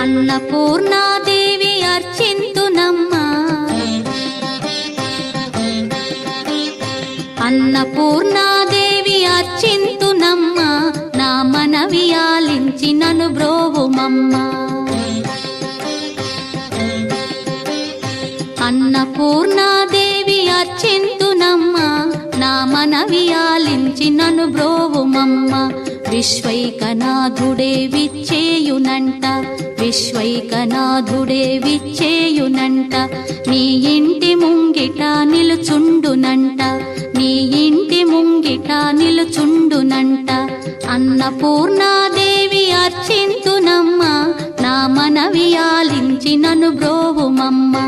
అన్నపూర్ణాదేవి అర్చింతునమ్మా, అన్నపూర్ణాదేవి అర్చింతునమ్మా, నా మనవి ఆలించి నన్ను బ్రోవుమమ్మా. అన్నపూర్ణాదేవి అర్చింతునమ్మా, నా మనవి ఆలించి నన్ను బ్రోవుమమ్మా. విశ్వైకనాథుడే విచ్చేయునంట, విశ్వైకనాథుడే విచ్చేయునంట, నీ ఇంటి ముంగిట నిలుచుండునంట, నీ ఇంటి ముంగిట నిలుచుండునంట. అన్నపూర్ణాదేవి అర్చింతునమ్మా, నా మనవి ఆలించి నన్ను బ్రోవుమమ్మా.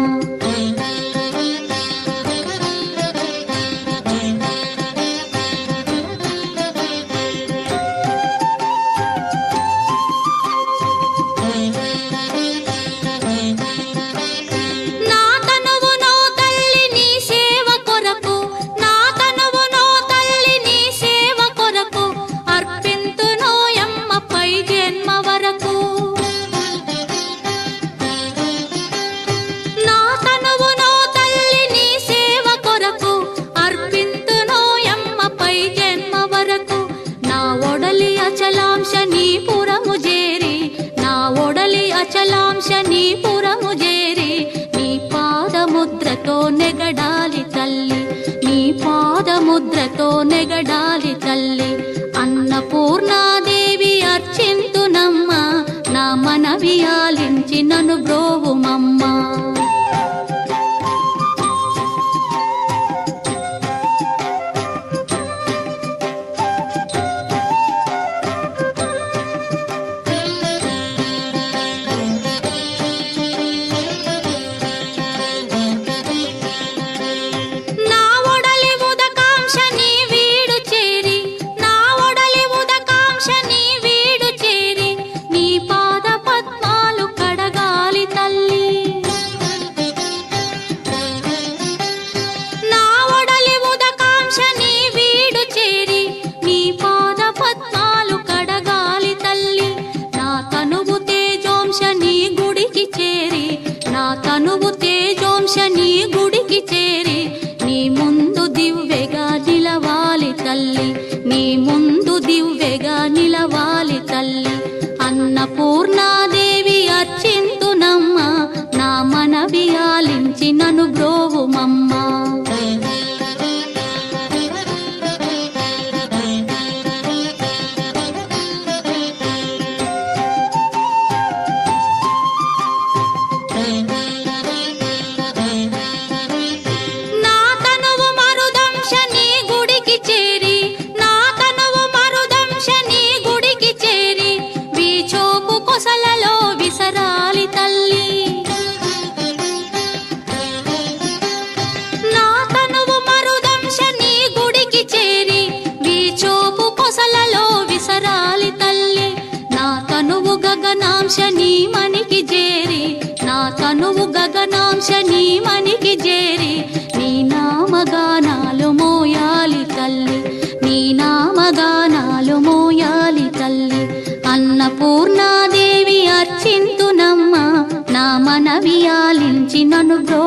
అచలాంశనీపురము చేరి నీ పాదముద్రతో నెగడాలి తల్లి, నీ పాదముద్రతో నెగడాలి తల్లి. అన్నపూర్ణాదేవి అర్చింతునమ్మా, నా మనవి ఆలించి నన్ను బ్రోవుమమ్మా. తనువు తేజోంశని గుడికి చేరి నీ ముందు దివ్వెగా నిలవాలి తల్లి, నీ ముందు దివ్వెగా నిలవాలి తల్లి. అన్నపూర్ణాదేవి అర్చింతునమ్మా, నా మనవి ఆలించి నన్ను బ్రోవుమమ్మా. గగనాంశని మనికి చేరి, నా తనువు గగనాంశని మనికి చేరి నీ నామగానాలు మోయాలి తల్లి, నీ నామగానాలు మోయాలి తల్లి. అన్నపూర్ణాదేవి అర్చింతునమ్మా, నా మనవి ఆలించి నన్ను బ్రో